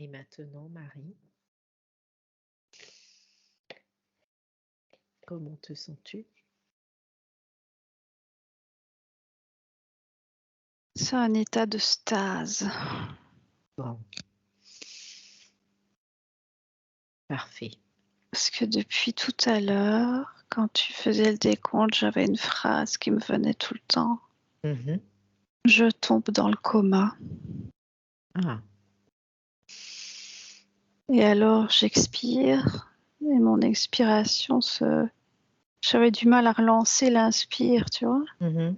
Et maintenant, Marie, comment te sens-tu? C'est un état de stase. Bon. Parfait. Parce que depuis tout à l'heure, quand tu faisais le décompte, j'avais une phrase qui me venait tout le temps. Mhm. Je tombe dans le coma. Ah, Et alors j'expire. Et mon expiration J'avais du mal à relancer l'inspire, tu vois. mhm.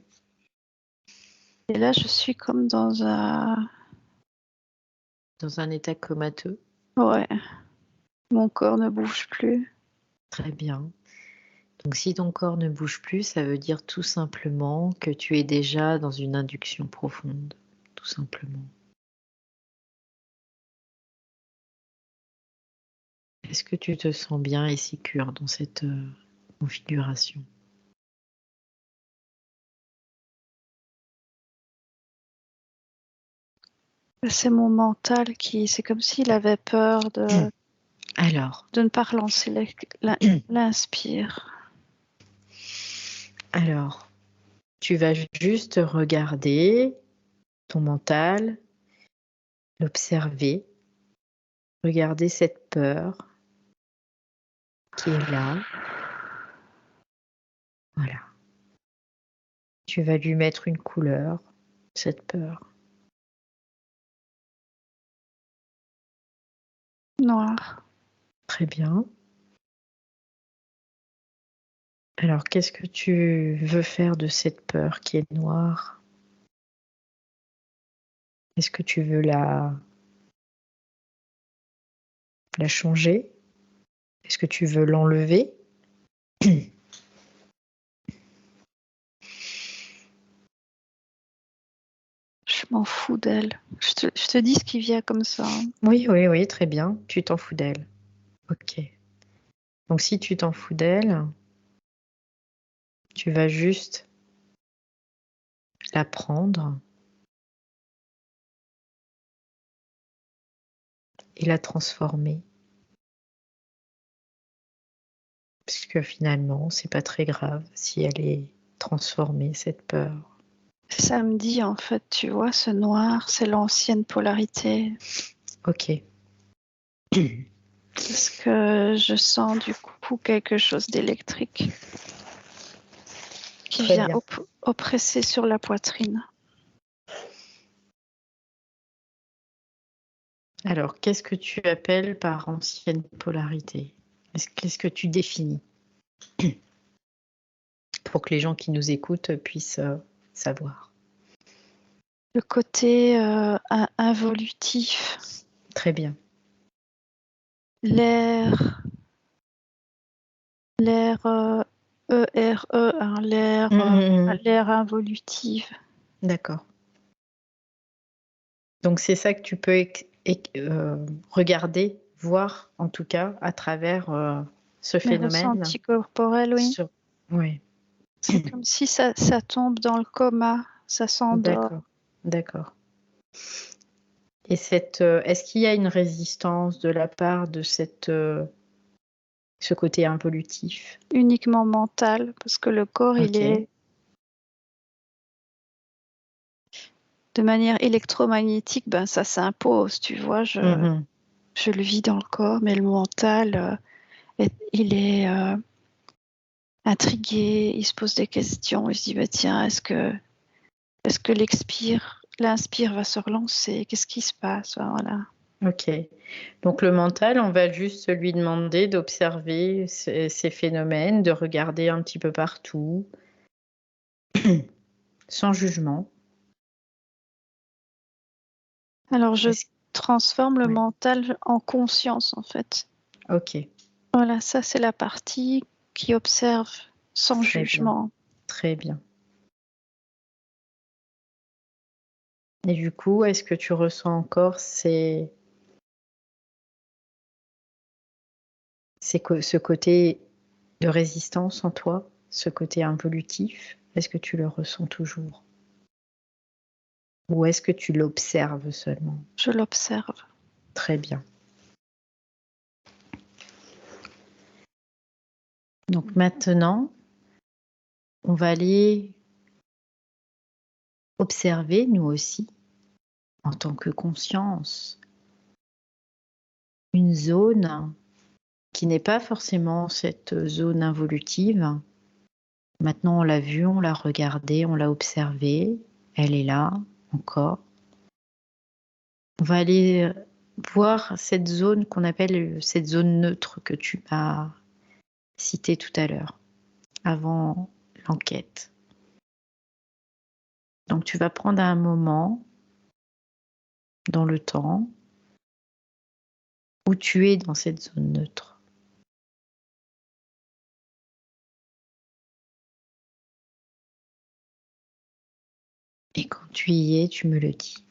Et là, je suis comme dans un... Dans un état comateux. Ouais, mon corps ne bouge plus. Très bien. Donc, si ton corps ne bouge plus, ça veut dire tout simplement que tu es déjà dans une induction profonde. Tout simplement. Est-ce que tu te sens bien et sécure dans cette configuration? C'est mon mental qui... C'est comme s'il avait peur Alors, de ne pas relancer l'inspire. alors, tu vas juste regarder ton mental, l'observer, regarder cette peur qui est là. Voilà. Tu vas lui mettre une couleur, cette peur. Noir. Très bien. Alors, qu'est-ce que tu veux faire de cette peur qui est noire? Est-ce que tu veux la changer? Est-ce que tu veux l'enlever? Je m'en fous d'elle. Je te dis ce qui vient comme ça. Oui, oui, oui, très bien. Tu t'en fous d'elle. Ok. Donc, si tu t'en fous d'elle, tu vas juste la prendre et la transformer. Puisque finalement, c'est pas très grave si elle est transformée, cette peur. Ça me dit, en fait, tu vois, ce noir, c'est l'ancienne polarité. Ok. Parce que je sens du coup quelque chose d'électrique qui Très vient bien. oppresser sur la poitrine. Alors, qu'est-ce que tu appelles par ancienne polarité? Qu'est-ce que tu définis? Pour que les gens qui nous écoutent puissent savoir. Le côté involutif, Très bien. l'air ERE, hein, l'air involutif. D'accord. Donc, c'est ça que tu peux regarder, voir en tout cas à travers ce Mes phénomène. ressentis corporels, oui. Oui. C'est comme si ça tombe dans le coma, ça s'endort. D'accord. D'accord. Et est-ce qu'il y a une résistance de la part de ce côté involutif? Uniquement mental, parce que le corps, il Ok. est de manière électromagnétique, ben ça s'impose, tu vois. Je le vis dans le corps, mais le mental, il est intrigué, il se pose des questions, il se dit, bah, tiens, est-ce que l'inspire va se relancer? Qu'est-ce qui se passe? Ben, voilà. Ok. Donc le mental, on va juste lui demander d'observer ces phénomènes, de regarder un petit peu partout, sans jugement. Alors, je Est-ce- transforme le ouais. mental en conscience, en fait. Ok. Voilà, ça, c'est la partie qui observe sans Très bien. jugement. Très bien. Et du coup, est-ce que tu ressens encore ce côté de résistance en toi, ce côté involutif? Est-ce que tu le ressens toujours? Ou est-ce que tu l'observes seulement? Je l'observe. Très bien. Donc maintenant, on va aller observer, nous aussi, en tant que conscience, une zone qui n'est pas forcément cette zone involutive. Maintenant, on l'a vue, on l'a regardée, on l'a observée. Elle est là, encore. On va aller voir cette zone qu'on appelle cette zone neutre que tu m'as citée tout à l'heure, avant l'enquête. Donc, tu vas prendre un moment dans le temps où tu es dans cette zone neutre. Et quand tu y es, tu me le dis.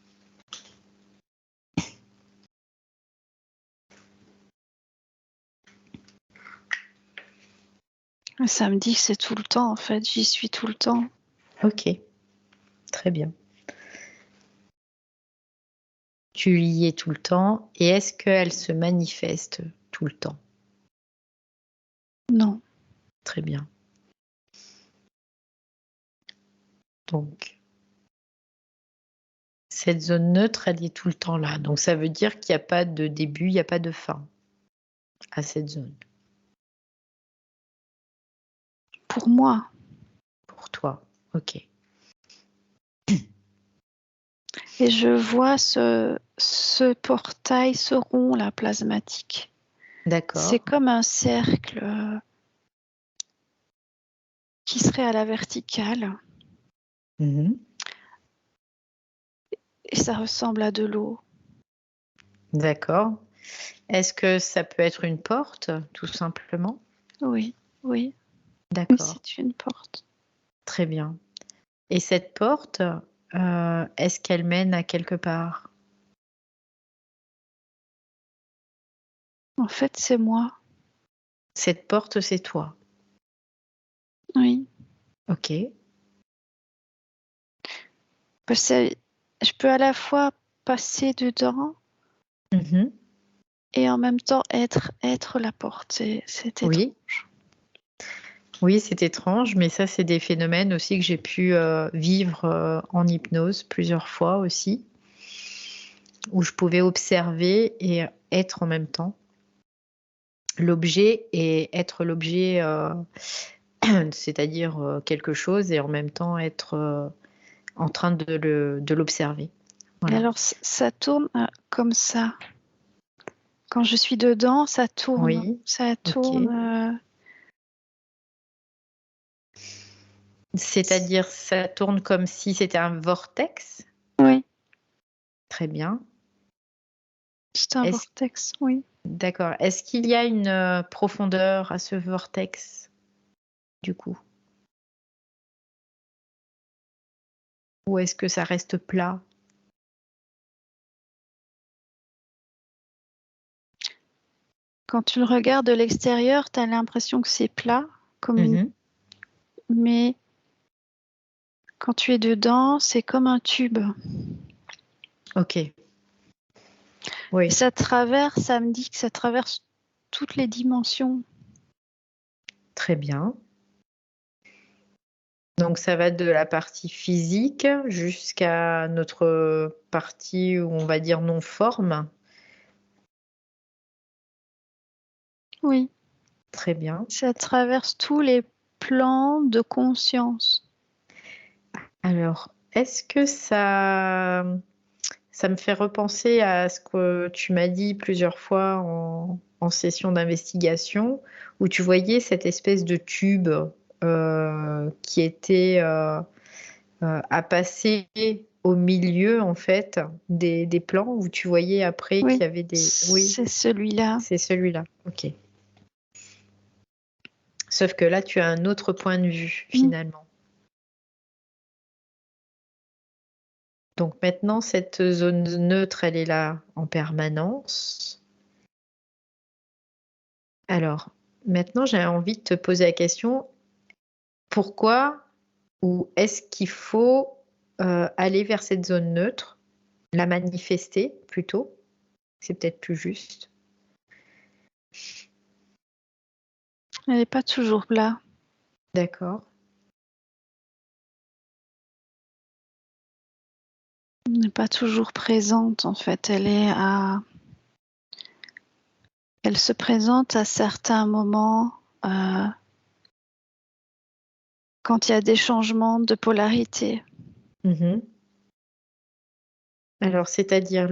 Ça me dit que c'est tout le temps, en fait. J'y suis tout le temps. Ok, très bien. Tu y es tout le temps. Et est-ce qu'elle se manifeste tout le temps? Non. Très bien. Donc, cette zone neutre, elle est tout le temps là. Donc, ça veut dire qu'il n'y a pas de début, il n'y a pas de fin à cette zone. Pour moi. Pour toi, ok. Et je vois ce portail, ce rond là, plasmatique. D'accord. C'est comme un cercle qui serait à la verticale. Mhm. Et ça ressemble à de l'eau. D'accord. Est-ce que ça peut être une porte, tout simplement? Oui, oui. D'accord. C'est une porte. Très bien. Et cette porte, est-ce qu'elle mène à quelque part? En fait, c'est moi. Cette porte, c'est toi. Oui. Ok. Parce que je peux à la fois passer dedans Mhm. et en même temps être la porte. C'est Oui. étrange. Oui, c'est étrange, mais ça, c'est des phénomènes aussi que j'ai pu vivre en hypnose plusieurs fois aussi, où je pouvais observer et être en même temps l'objet et être l'objet, c'est-à-dire quelque chose et en même temps être en train de l'observer. Et Voilà. alors, ça tourne comme ça. Quand je suis dedans, ça tourne. Oui. Ça Ok. tourne. C'est-à-dire, ça tourne comme si c'était un vortex. Oui, Très bien. c'est un Est-ce vortex, oui. D'accord. Est-ce qu'il y a une profondeur à ce vortex, du coup? Ou est-ce que ça reste plat? Quand tu le regardes de l'extérieur, tu as l'impression que c'est plat, Mhm. mais quand tu es dedans, c'est comme un tube. Ok. Et Oui. ça me dit que ça traverse toutes les dimensions. Très bien. Donc ça va de la partie physique jusqu'à notre partie où on va dire non forme. Oui, Très bien. ça traverse tous les plans de conscience. Alors, est-ce que ça me fait repenser à ce que tu m'as dit plusieurs fois en session d'investigation, où tu voyais cette espèce de tube qui était à passer au milieu en fait des plans, où tu voyais après qu'il Oui, y avait des... Oui, c'est celui-là. c'est celui-là. Ok. Sauf que là, tu as un autre point de vue Mm. finalement. Donc maintenant, cette zone neutre, elle est là en permanence. Alors, maintenant, j'ai envie de te poser la question, pourquoi ou est-ce qu'il faut aller vers cette zone neutre, la manifester plutôt? C'est peut-être plus juste. Elle n'est pas toujours là. D'accord. Elle n'est pas toujours présente, en fait. Elle se présente à certains moments quand il y a des changements de polarité. Mhm. Alors, c'est-à-dire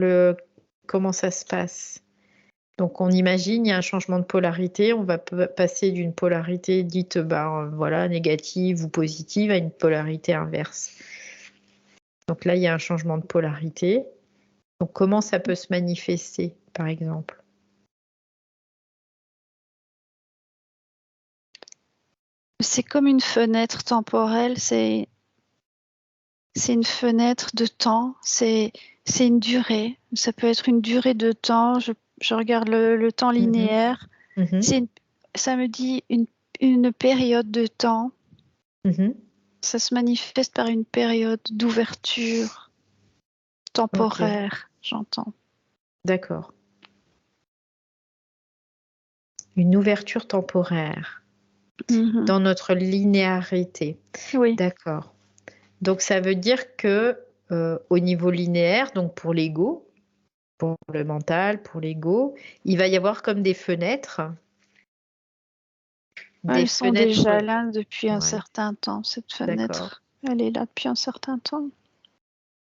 comment ça se passe? Donc, on imagine, il y a un changement de polarité. On va passer d'une polarité dite voilà, négative ou positive à une polarité inverse. Donc là, il y a un changement de polarité. Donc, comment ça peut se manifester, par exemple? C'est comme une fenêtre temporelle, c'est une fenêtre de temps, c'est une durée. Ça peut être une durée de temps. Je regarde le temps linéaire. Mhm. Ça me dit une période de temps. Mhm. Ça se manifeste par une période d'ouverture temporaire, j'entends. D'accord. Une ouverture temporaire dans notre linéarité. Oui. D'accord. Donc ça veut dire que au niveau linéaire, donc pour l'ego, pour le mental, pour l'ego, il va y avoir comme des fenêtres. Elles sont déjà là depuis un Ouais. certain temps, cette D'accord. fenêtre. Elle est là depuis un certain temps.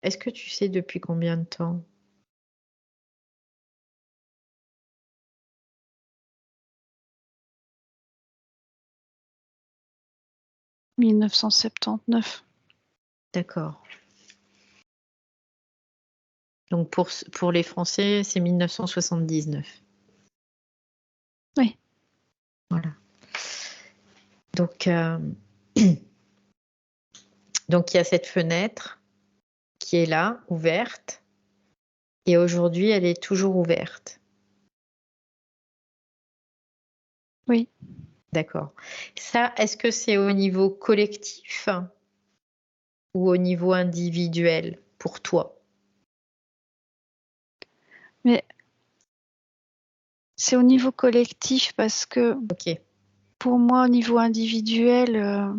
Est-ce que tu sais depuis combien de temps? « 1979 ». D'accord. Donc pour les Français, c'est 1979. Oui. Voilà. Donc, donc il y a cette fenêtre qui est là, ouverte, et aujourd'hui, elle est toujours ouverte. Oui. D'accord. Ça, est-ce que c'est au niveau collectif ou au niveau individuel pour toi? Mais c'est au niveau collectif parce que pour moi, au niveau individuel,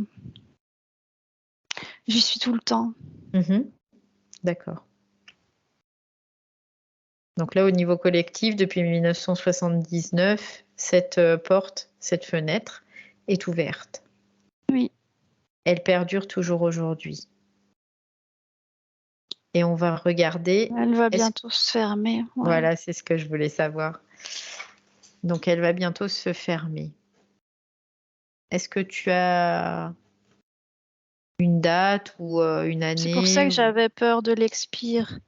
j'y suis tout le temps. D'accord. Donc là, au niveau collectif, depuis 1979, cette porte, cette fenêtre est ouverte. Oui. Elle perdure toujours aujourd'hui. Et on va regarder. Elle va bientôt se fermer. Ouais. Voilà, c'est ce que je voulais savoir. Donc, elle va bientôt se fermer. Est-ce que tu as une date ou une année? C'est pour ça que j'avais peur de l'expire.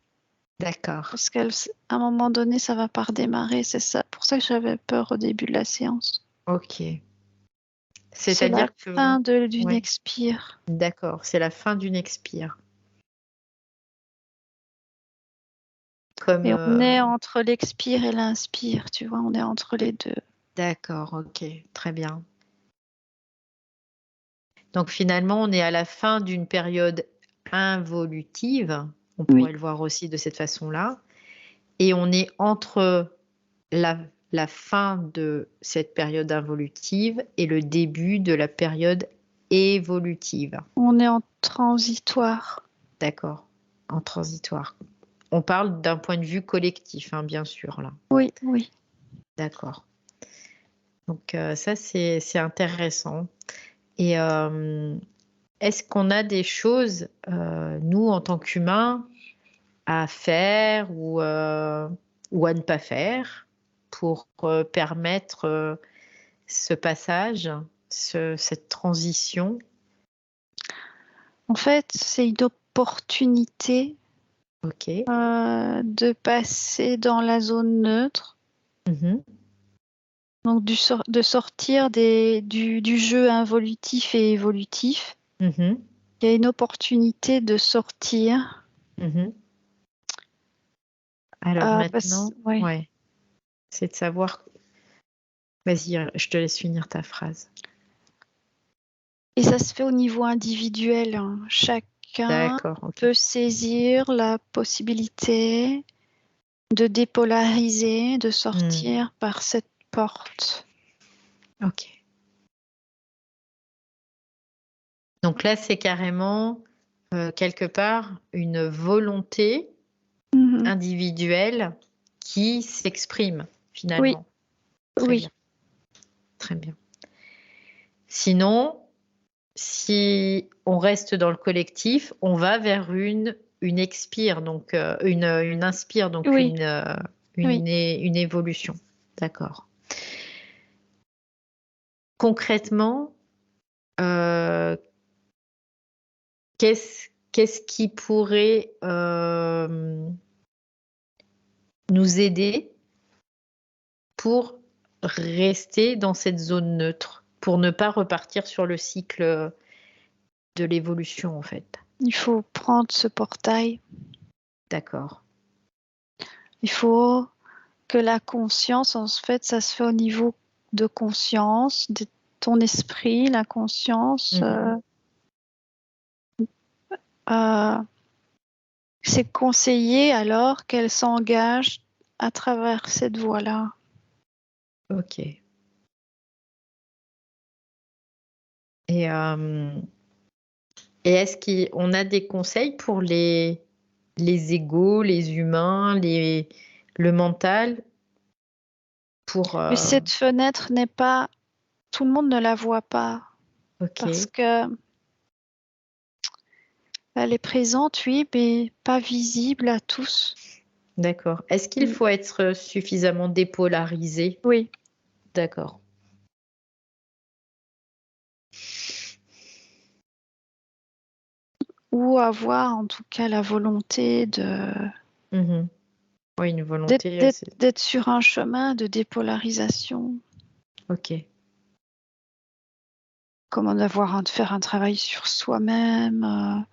D'accord. Parce qu'à un moment donné, ça va pas redémarrer. C'est ça. Pour ça que j'avais peur au début de la séance. Ok. C'est la fin d'une Ouais. expire. D'accord, c'est la fin d'une expire. Comme, Et on est entre l'expire et l'inspire, tu vois, on est entre les deux. D'accord, ok, très bien. Donc finalement, on est à la fin d'une période involutive, on pourrait le voir aussi de cette façon-là, et on est entre la fin de cette période involutive et le début de la période évolutive. On est en transitoire. D'accord, en transitoire. On parle d'un point de vue collectif, hein, bien sûr, là. Oui, oui. D'accord. Donc ça, c'est intéressant. Et est-ce qu'on a des choses, nous, en tant qu'humains, à faire ou à ne pas faire pour permettre ce passage, cette transition? En fait, c'est une opportunité de passer dans la zone neutre. Donc de sortir du jeu involutif et évolutif. Il y a une opportunité de sortir. Alors maintenant, c'est de savoir. Vas-y, je te laisse finir ta phrase. Et ça se fait au niveau individuel. Hein. Chacun peut saisir la possibilité de dépolariser, de sortir par cette porte. Ok. Donc là, c'est carrément quelque part une volonté individuelle qui s'exprime finalement. Très bien. Très bien. Sinon, si on reste dans le collectif, on va vers une expire, donc une inspire, donc une évolution. D'accord. Concrètement, qu'est-ce qui pourrait nous aider pour rester dans cette zone neutre, pour ne pas repartir sur le cycle de l'évolution en fait? Il faut prendre ce portail. D'accord. Il faut que la conscience, en fait, ça se fait au niveau de conscience, de ton esprit, la conscience. C'est conseillé alors qu'elle s'engage à travers cette voie-là. Ok. Et est-ce qu'on a des conseils pour les égos, les humains, le mental pour... Mais cette fenêtre n'est pas... Tout le monde ne la voit pas. Ok. Parce que elle est présente, oui, mais pas visible à tous. D'accord. Est-ce qu'il faut être suffisamment dépolarisé? Oui. D'accord. Ou avoir en tout cas la volonté de... Oui, une volonté. d'être sur un chemin de dépolarisation. Ok. Comment de faire un travail sur soi-même,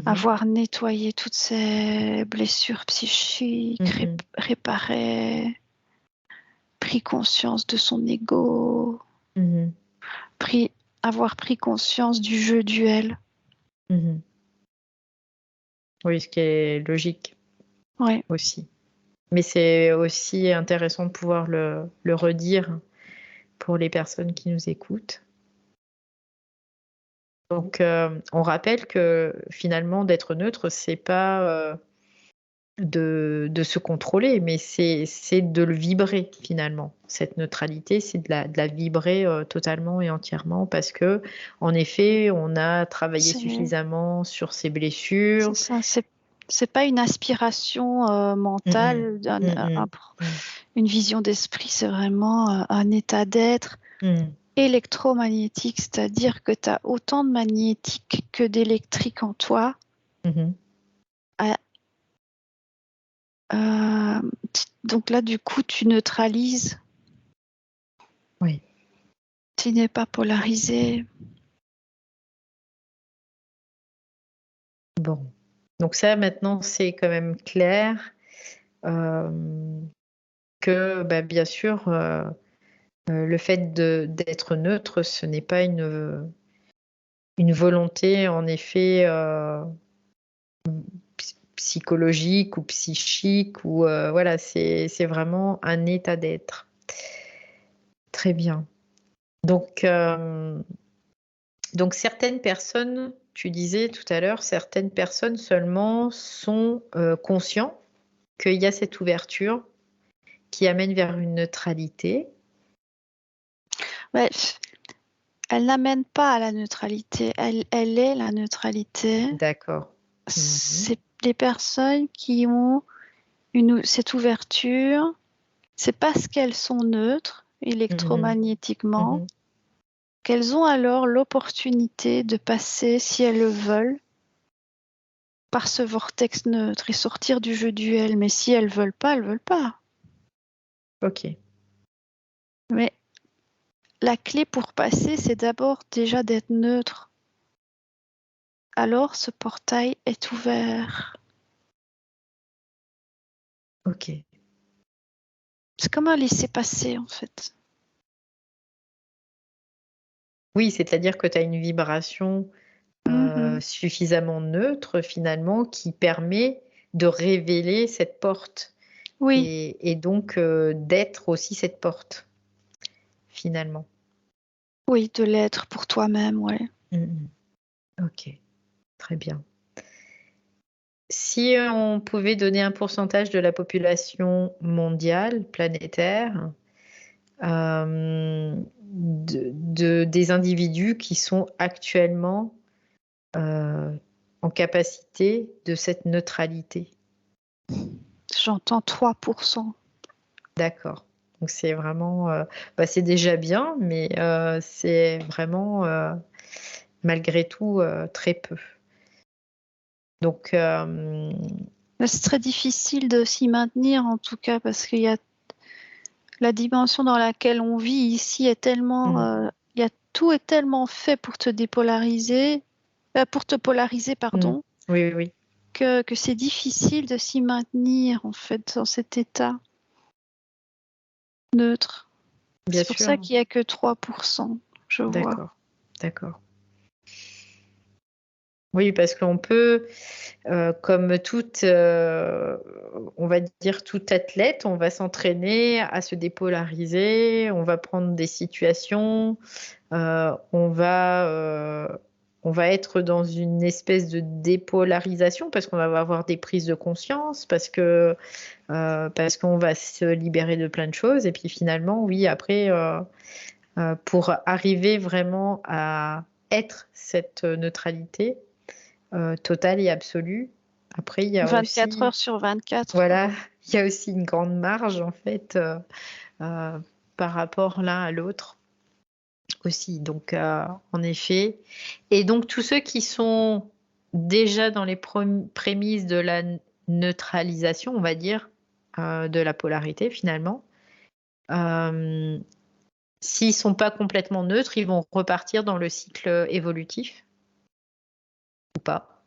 avoir nettoyé toutes ces blessures psychiques, réparé, pris conscience de son ego, avoir pris conscience du jeu duel. Oui, ce qui est logique aussi. Mais c'est aussi intéressant de pouvoir le redire pour les personnes qui nous écoutent. Donc, on rappelle que finalement, d'être neutre, c'est pas de se contrôler, mais c'est de le vibrer finalement. Cette neutralité, c'est de la vibrer totalement et entièrement parce que, en effet, on a travaillé suffisamment sur ses blessures. C'est ça, c'est pas une aspiration mentale, une vision d'esprit, c'est vraiment un état d'être électromagnétique, c'est-à-dire que tu as autant de magnétique que d'électrique en toi. Donc là, du coup, tu neutralises. Oui. Tu n'es pas polarisé. Bon. Donc ça, maintenant, c'est quand même clair que, bien sûr, le fait d'être neutre, ce n'est pas une volonté, en effet, psychologique ou psychique, ou voilà, c'est vraiment un état d'être. Très bien. Donc certaines personnes, tu disais tout à l'heure, certaines personnes seulement sont conscients qu'il y a cette ouverture qui amène vers une neutralité. Ouais, elle n'amène pas à la neutralité, elle est la neutralité. D'accord. C'est les personnes qui ont cette ouverture, c'est parce qu'elles sont neutres électromagnétiquement qu'elles ont alors l'opportunité de passer, si elles le veulent, par ce vortex neutre et sortir du jeu duel. Mais si elles veulent pas, elles veulent pas. Ok. Mais la clé pour passer, c'est d'abord déjà d'être neutre. Alors ce portail est ouvert. Ok. C'est comme un laisser-passer en fait. Oui, c'est-à-dire que tu as une vibration suffisamment neutre finalement qui permet de révéler cette porte Oui, et donc d'être aussi cette porte, finalement. oui, de l'être pour toi-même, ouais. Mhm. Ok, très bien. Si on pouvait donner un pourcentage de la population mondiale, planétaire, des individus qui sont actuellement en capacité de cette neutralité. J'entends 3%. D'accord. Donc c'est vraiment, c'est déjà bien, mais c'est vraiment malgré tout très peu. Donc Mais c'est très difficile de s'y maintenir en tout cas parce qu'il y a la dimension dans laquelle on vit ici est tellement, tout est tellement fait pour te dépolariser, pour te polariser, pardon, oui, oui, oui, que c'est difficile de s'y maintenir en fait dans cet état neutre. bien C'est pour ça sûr. qu'il n'y a que 3%, je vois. D'accord, d'accord. Oui, parce qu'on peut, comme toute, on va dire tout athlète, on va s'entraîner à se dépolariser, on va prendre des situations, on va être dans une espèce de dépolarisation parce qu'on va avoir des prises de conscience, parce qu'on va se libérer de plein de choses. Et puis finalement, oui, après, pour arriver vraiment à être cette neutralité totale et absolue, après, il y a 24 aussi, heures sur 24, quoi. voilà, il y a aussi une grande marge en fait euh, par rapport l'un à l'autre aussi. Donc, en effet. Et donc, tous ceux qui sont déjà dans les prémices de la neutralisation, on va dire, de la polarité finalement, euh, s'ils sont pas complètement neutres, ils vont repartir dans le cycle évolutif ou pas.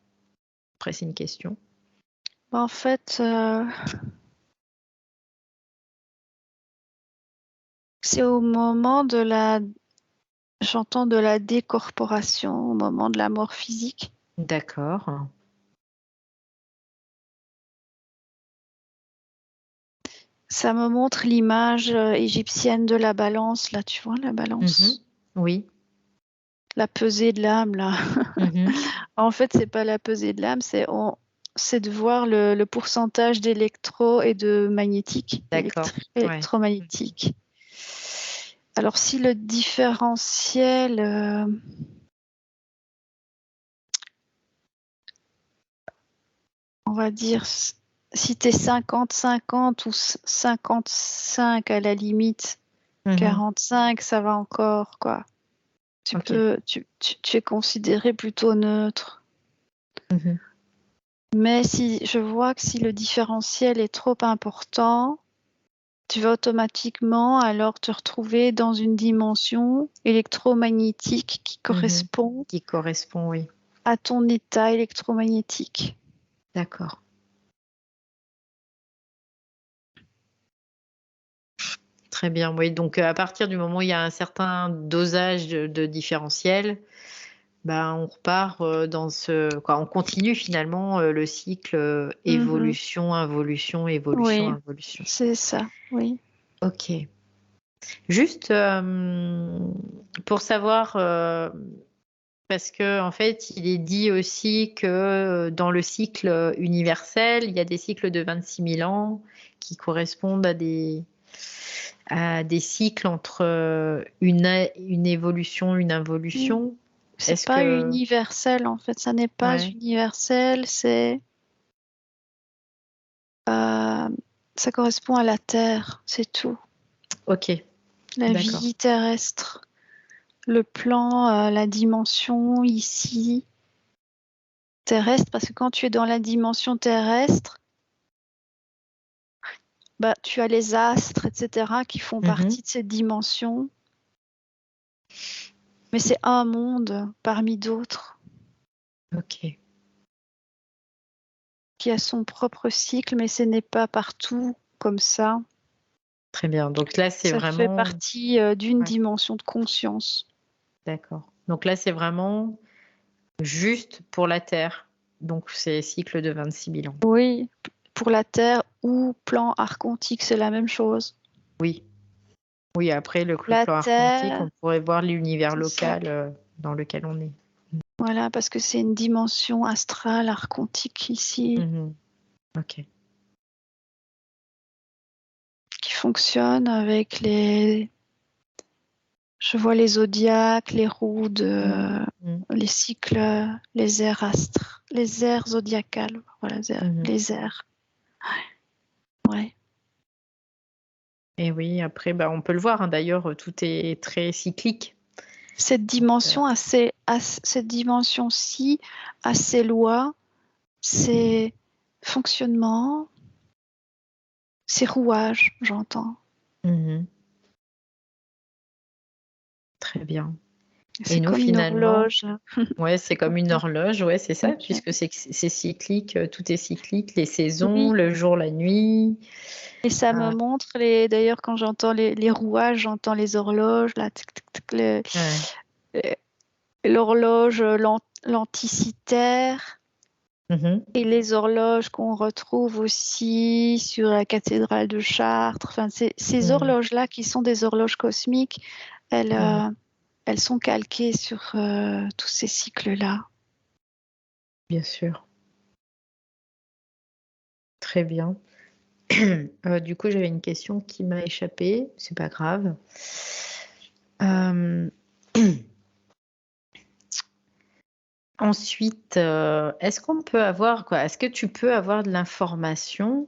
Après, c'est une question. En fait, c'est au moment de j'entends de la décorporation, au moment de la mort physique. D'accord. Ça me montre l'image égyptienne de la balance, là, tu vois, la Mhm. balance. Oui. La pesée de l'âme, là. Mhm. En fait, c'est pas la pesée de l'âme, c'est de voir le pourcentage d'électro et de magnétique, D'accord. Ouais. électromagnétique. Alors, si le différentiel, on va dire, si tu es 50-50 ou 55 à la limite, Mhm. 45, ça va encore, quoi. Ok. Tu es considéré plutôt neutre. Mhm. Mais si je vois que si le différentiel est trop important, tu vas automatiquement alors te retrouver dans une dimension électromagnétique qui Mhm. correspond Qui correspond, oui. à ton état électromagnétique. D'accord. Très bien. Oui. Donc, à partir du moment où il y a un certain dosage de différentiel, ben, on repart dans on continue finalement le cycle Mhm. évolution, involution, évolution, Oui, involution. c'est ça, oui. Ok. Juste pour savoir, parce que en fait, il est dit aussi que dans le cycle universel, il y a des cycles de 26 000 ans qui correspondent à des cycles entre une évolution, une Mm. involution. C'est Est-ce pas que... universel en fait, ça n'est pas Ouais, universel, ça correspond à la Terre, c'est tout. ok, La d'accord. vie terrestre, le plan, la dimension ici terrestre, parce que quand tu es dans la dimension terrestre, bah, tu as les astres, etc., qui font Mhm. partie de cette dimension, mais c'est un monde parmi d'autres Ok, qui a son propre cycle, mais ce n'est pas partout comme ça. très bien. Donc là, c'est Ça fait vraiment... partie d'une Ouais, dimension de conscience. d'accord. Donc là, c'est vraiment juste pour la Terre. Donc c'est cycle de 26 000 ans. Oui, pour la Terre ou plan archontique, c'est la même chose. Oui. Oui, après le La plan archontique, Terre, on pourrait voir l'univers c'est ça. local dans lequel on est. Voilà, parce que c'est une dimension astrale, archontique ici, Mhm. Ok. qui fonctionne avec les... Je vois les zodiaques, les roues de... Mhm. les cycles, les aires astres, les aires zodiacales, voilà, Mhm. les aires. Ouais. Et oui, après, bah, on peut le voir, hein, d'ailleurs, tout est très cyclique. Cette Donc, cette dimension-ci a ses lois, ses fonctionnements, ses rouages, j'entends. mhm. Très bien. Et C'est nous, comme une finalement, horloge. ouais, c'est comme une horloge, ouais, c'est ça, Ok. puisque c'est cyclique, tout est cyclique, les saisons, Oui, le jour, la nuit. et ça me Ah, montre d'ailleurs quand j'entends les rouages, j'entends les horloges, là, tic, tic, tic, ouais. euh, l'horloge lenticitaire Mhm. et les horloges qu'on retrouve aussi sur la cathédrale de Chartres. Enfin, ces Mhm. horloges-là qui sont des horloges cosmiques, elles, Mhm. elles sont calquées sur tous ces cycles-là. Bien sûr. Très bien. Du coup, j'avais une question qui m'a échappé, c'est pas grave. Euh, Ensuite, est-ce qu'on peut avoir quoi? Est-ce que tu peux avoir de l'information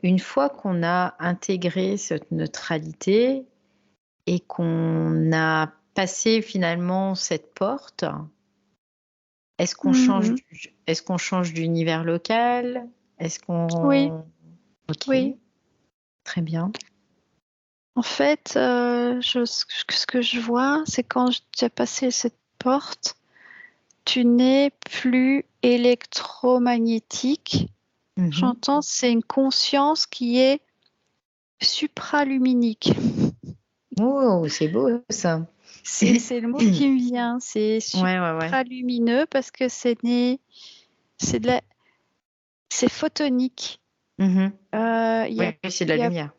une fois qu'on a intégré cette neutralité et qu'on a passé finalement cette porte, Mhm. est-ce qu'on change d'univers local? Est-ce Oui, qu'on... Ok, oui. très bien. En fait, ce que je vois, c'est quand tu as passé cette porte, tu n'es plus électromagnétique. Mhm. J'entends, c'est une conscience qui est supraluminique. Oh, c'est beau ça. C'est le mot qui me vient. C'est Ouais, ouais, ouais. supralumineux parce que c'est de la, c'est photonique. Mhm. Il y a, Oui, c'est de la il y a- lumière.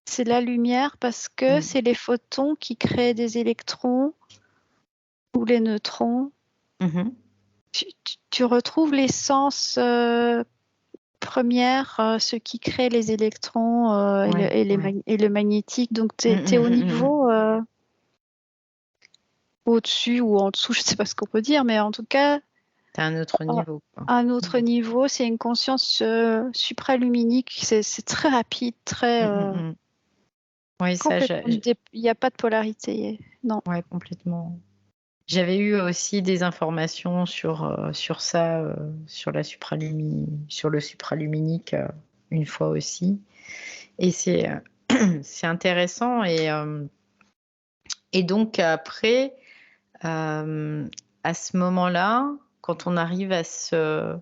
c'est de la lumière parce que Mm. c'est les photons qui créent des électrons ou les neutrons. Mhm. Tu retrouves l'essence première, ce qui crée les électrons Ouais, ouais. et le magnétique. Donc, tu Mm, es, au mm, mm, mm. niveau au-dessus ou en dessous, je ne sais pas ce qu'on peut dire, mais en tout cas, T'as un autre à niveau, quoi. un autre niveau, c'est une conscience supraluminique. C'est très rapide, Mm, très mm, mm. Oui, ça, complètement. Il n'y a pas de polarité. Non. ouais, complètement. J'avais eu aussi des informations sur ça, sur sur le supraluminique, une fois aussi. Et c'est intéressant. Et donc après, à ce moment-là, quand on arrive à ce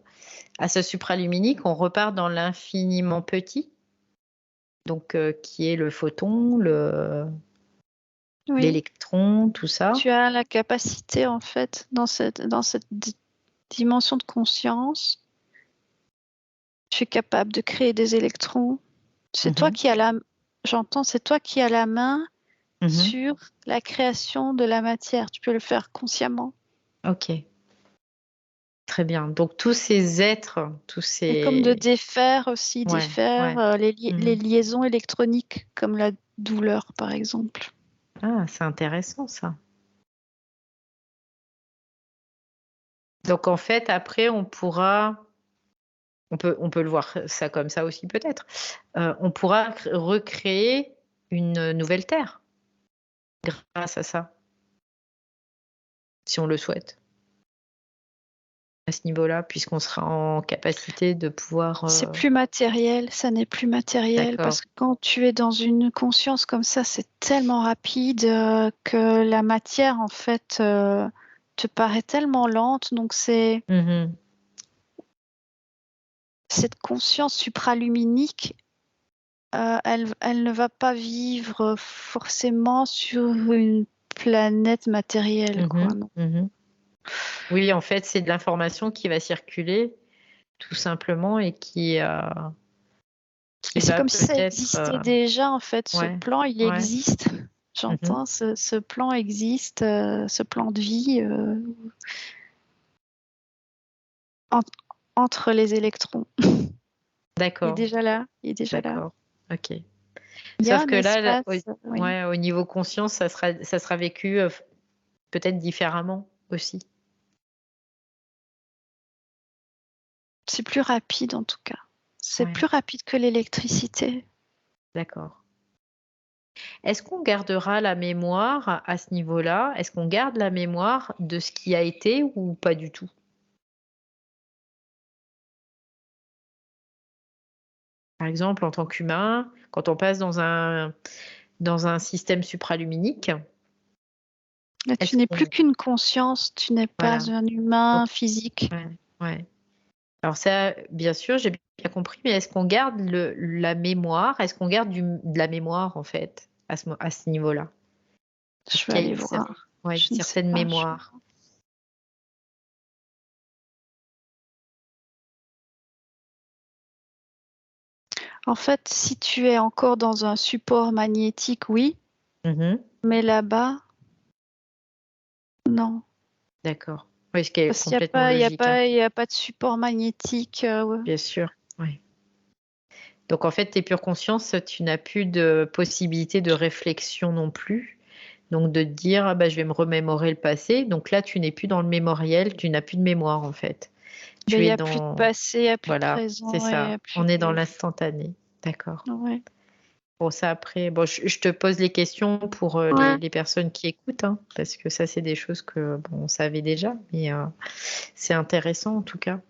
supraluminique, on repart dans l'infiniment petit, donc qui est le photon, Oui. l'électron, tout ça. Tu as la capacité, en fait, dans cette dimension de conscience, tu es capable de créer des électrons. C'est toi Mhm, qui as j'entends, c'est toi qui as la main mhm. sur la création de la matière. Tu peux le faire consciemment. Ok, très bien. Donc tous ces êtres, tous Et comme de ces... défaire aussi, Ouais, défaire ouais. les Mhm. liaisons électroniques, comme la douleur, par exemple. Ah, c'est intéressant ça. Donc en fait, après, on peut le voir ça comme ça aussi peut-être. On pourra recréer une nouvelle Terre grâce à ça, si on le souhaite, à ce niveau-là, puisqu'on sera en capacité de pouvoir... C'est plus matériel, ça n'est plus matériel, D'accord. parce que quand tu es dans une conscience comme ça, c'est tellement rapide que la matière, en fait, te paraît tellement lente. Donc Mhm. cette conscience supraluminique, elle ne va pas vivre forcément sur une planète matérielle, quoi. Mhm. Non. Mhm. Oui, en fait, c'est de l'information qui va circuler tout simplement, et qui Et c'est va comme si ça peut-être... existait déjà, en fait. Ce ouais, plan, il ouais. existe. Mhm. J'entends, ce plan existe, ce plan de vie en- entre les électrons. Il est D'accord, déjà là. Il est déjà là. d'accord. Ok. Il y a Sauf un que là, espace. Oui. ouais, au niveau conscience, ça sera vécu peut-être différemment aussi. C'est plus rapide, en tout cas. C'est Ouais, plus rapide que l'électricité. d'accord. Est-ce qu'on gardera la mémoire à ce niveau-là? Est-ce qu'on garde la mémoire de ce qui a été ou pas du tout? Par exemple, en tant qu'humain, quand on passe dans un système supraluminique, Là, tu est-ce n'es plus qu'on... qu'une conscience, tu n'es pas Voilà. un Donc, humain physique. ouais, ouais. Alors ça, bien sûr, j'ai bien compris, mais est-ce qu'on garde la mémoire? Est-ce qu'on garde de la mémoire, en fait, à ce niveau-là? Je Est-ce vais qu'il y a aller voir. ouais, une Je ne sais certaine pas. mémoire? En fait, si tu es encore dans un support magnétique, oui, Mhm. mais là-bas, non. D'accord. Oui, ce qui est Parce qu'il n'y a complètement pas, il y a logique, hein. pas, il y a pas de support magnétique. Ouais. Bien sûr. Oui. Donc en fait, tes pure conscience, tu n'as plus de possibilité de réflexion non plus. Donc de te dire, ah bah, je vais me remémorer le passé. Donc là, tu n'es plus dans le mémoriel, tu n'as plus de mémoire en fait. Ben, Tu il n'y es a plus de dans... passé, il n'y a plus de Voilà, c'est présent, et il n'y ça. a plus On est dans de... l'instantané. D'accord. Ouais. Bon, ça après, bon, je te pose les questions pour Ouais. les personnes qui écoutent, hein, parce que ça, c'est des choses que bon, on savait déjà, mais c'est intéressant en tout cas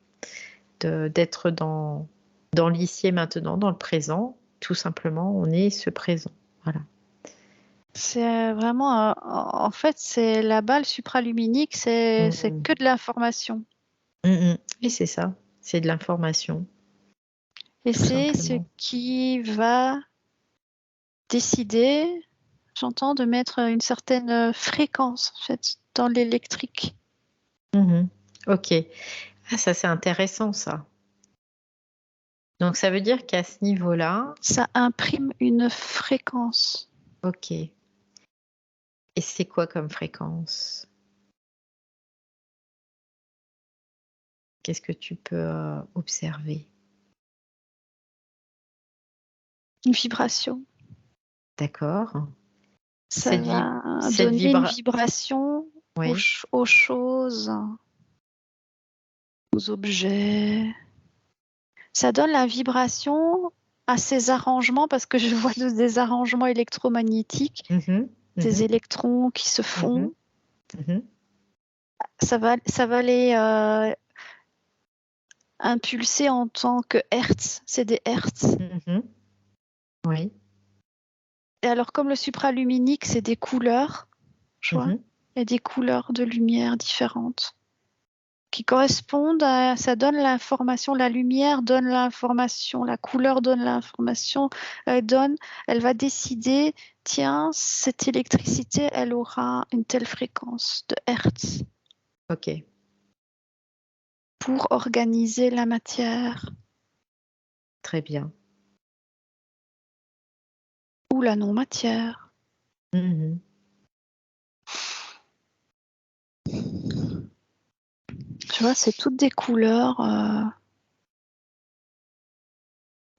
d'être dans l'ici et maintenant, dans le présent. Tout simplement, on est ce présent. Voilà. C'est vraiment, en fait, c'est là-bas, le supraluminique, c'est Mhm. que de l'information. Mhm. Et c'est ça, c'est de l'information, Et tout c'est ce simplement. qui va décider, j'entends, de mettre une certaine fréquence, en fait, dans l'électrique. Mhm. Ok. Ah, ça, c'est intéressant, ça. Donc, ça veut dire qu'à ce niveau-là, Ça imprime une fréquence. ok. Et c'est quoi comme fréquence? Qu'est-ce que tu peux observer? Une vibration. D'accord. Ça va Cette donner une vibra... vibration Oui. aux choses, aux objets. Ça donne la vibration à ces arrangements parce que je vois des arrangements électromagnétiques, Mhm. des Mhm. électrons qui se Mhm. font. Mhm. Ça va les impulser en tant que hertz. C'est des hertz. Mhm. Oui. Et alors, comme le supraluminique, c'est des couleurs, tu vois, Mhm. il y a des couleurs de lumière différentes qui correspondent à, ça donne l'information, la lumière donne l'information, la couleur donne l'information, elle va décider, tiens, cette électricité, elle aura une telle fréquence de Hertz Ok. pour organiser la matière Très bien. ou la non-matière. Mhm. Tu vois, c'est toutes des couleurs,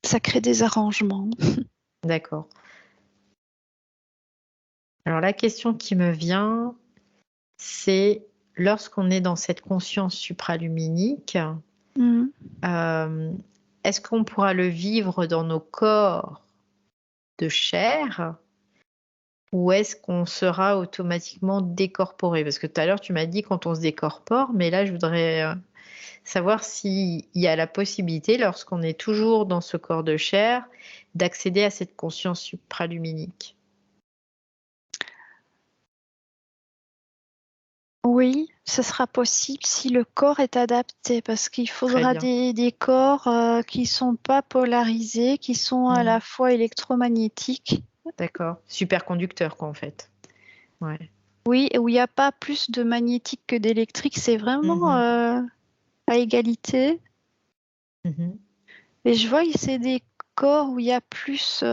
ça crée des arrangements. D'accord. Alors, la question qui me vient, c'est lorsqu'on est dans cette conscience supraluminique, Mm. euh, est-ce qu'on pourra le vivre dans nos corps de chair ou est-ce qu'on sera automatiquement décorporé? Parce que tout à l'heure, tu m'as dit quand on se décorpore, mais là, je voudrais savoir s'il y a la possibilité, lorsqu'on est toujours dans ce corps de chair, d'accéder à cette conscience supraluminique. Oui, ce sera possible si le corps est adapté, parce qu'il Très faudra bien. des corps qui ne sont pas polarisés, qui sont à Hmm, la fois électromagnétiques, d'accord. Superconducteur, quoi, en fait. Ouais. oui, et où il n'y a pas plus de magnétique que d'électrique, c'est vraiment Mhm. à égalité. Mhm. Et je vois que c'est des corps où il y a plus...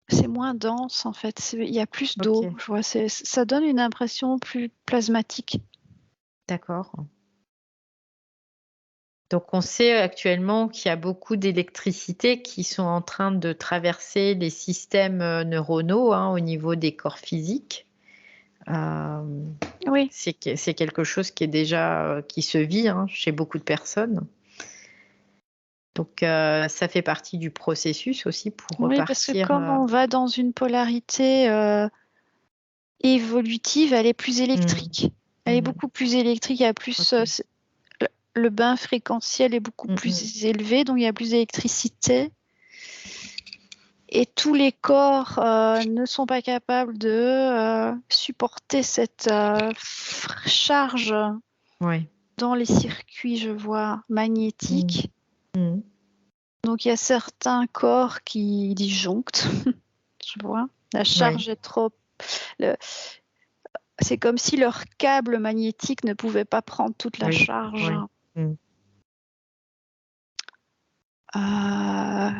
c'est moins dense en fait, il y a plus d'eau. Ok, Je vois, ça donne une impression plus plasmatique. d'accord. Donc on sait actuellement qu'il y a beaucoup d'électricité qui sont en train de traverser les systèmes neuronaux au niveau des corps physiques. Euh, Oui, c'est quelque chose qui est déjà qui se vit chez beaucoup de personnes. Donc ça fait partie du processus aussi pour oui, parce que repartir. comme on va dans une polarité évolutive, elle est plus Hmm, électrique. Elle est mhm, beaucoup plus électrique, il y a plus, ok. le bain fréquentiel est beaucoup Hmm, hmm, plus élevé, donc il y a plus d'électricité. Et tous les corps ne sont pas capables de supporter cette charge ouais. dans les circuits, je vois, Hmm, magnétiques. hmm, Donc il y a certains corps qui disjonctent, je vois. La ouais. charge est trop... le- C'est comme si leur câble magnétique ne pouvait pas prendre toute la Oui. charge. Ouais. Hmm, Euh,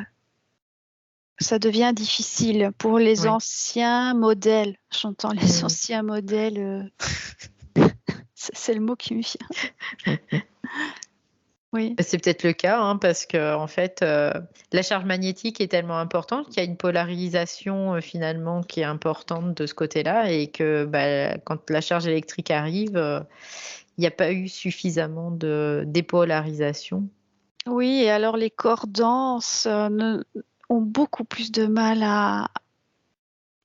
Ça devient difficile pour les ouais. anciens modèles. J'entends les Hmm. anciens modèles, c'est le mot qui me vient. Oui, C'est peut-être le cas, parce que en fait, la charge magnétique est tellement importante qu'il y a une polarisation finalement qui est importante de ce côté-là et que bah, quand la charge électrique arrive, il n'y a pas eu suffisamment de dépolarisation. oui, et alors les corps denses ont beaucoup plus de mal à...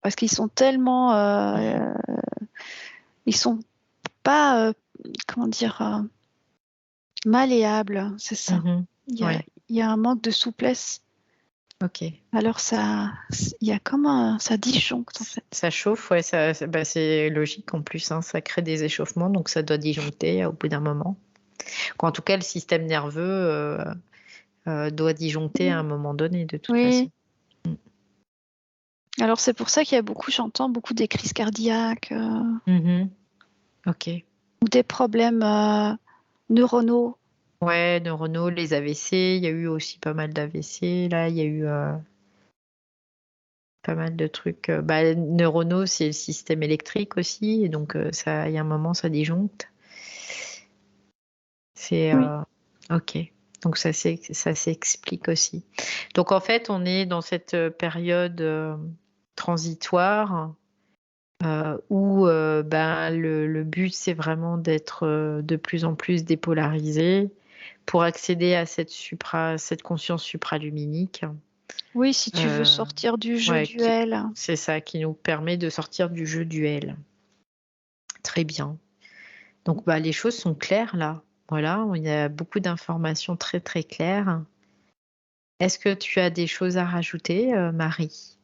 Parce qu'ils sont tellement... ils sont pas, comment dire, malléables, c'est ça. Mhm. Il y a, Ouais, il y a un manque de souplesse. ok. Alors il y a comme ça disjoncte en fait. Ça chauffe, ouais, bah, c'est logique en plus, ça crée des échauffements, donc ça doit disjoncter au bout d'un moment. En tout cas, le système nerveux doit disjoncter à un moment donné, de toute Oui, façon. Mm. alors c'est pour ça qu'il y a beaucoup, j'entends beaucoup des crises cardiaques Mhm. Ok. ou des problèmes neuronaux. Ouais, neuronaux, les AVC, il y a eu aussi pas mal d'AVC, là, il y a eu pas mal de trucs. Bah, neuronaux, c'est le système électrique aussi, et donc ça, il y a un moment, ça disjoncte. C'est Oui, ok. Donc ça s'explique aussi. Donc en fait, on est dans cette période transitoire où ben, le but, c'est vraiment d'être de plus en plus dépolarisé pour accéder à cette conscience supraluminique. oui, si tu veux Euh, sortir du jeu ouais, duel. c'est ça qui nous permet de sortir du jeu duel. Très bien. Donc bah, les choses sont claires là. Voilà, il y a beaucoup d'informations très très claires. Est-ce que tu as des choses à rajouter, Marie?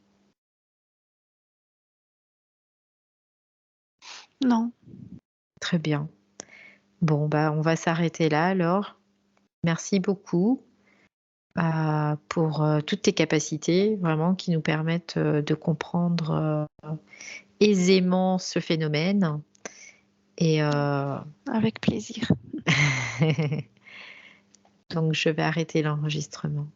Non, Très bien. Bon, bah, on va s'arrêter là alors. Merci beaucoup pour toutes tes capacités, vraiment, qui nous permettent de comprendre aisément ce phénomène. Et avec plaisir. donc, je vais arrêter l'enregistrement.